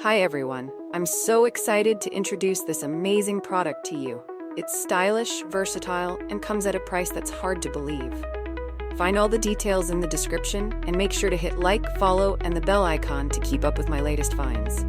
Hi everyone, I'm so excited to introduce this amazing product to you. It's stylish, versatile, and comes at a price that's hard to believe. Find all the details in the description and make sure to hit like, follow, and the bell icon to keep up with my latest finds.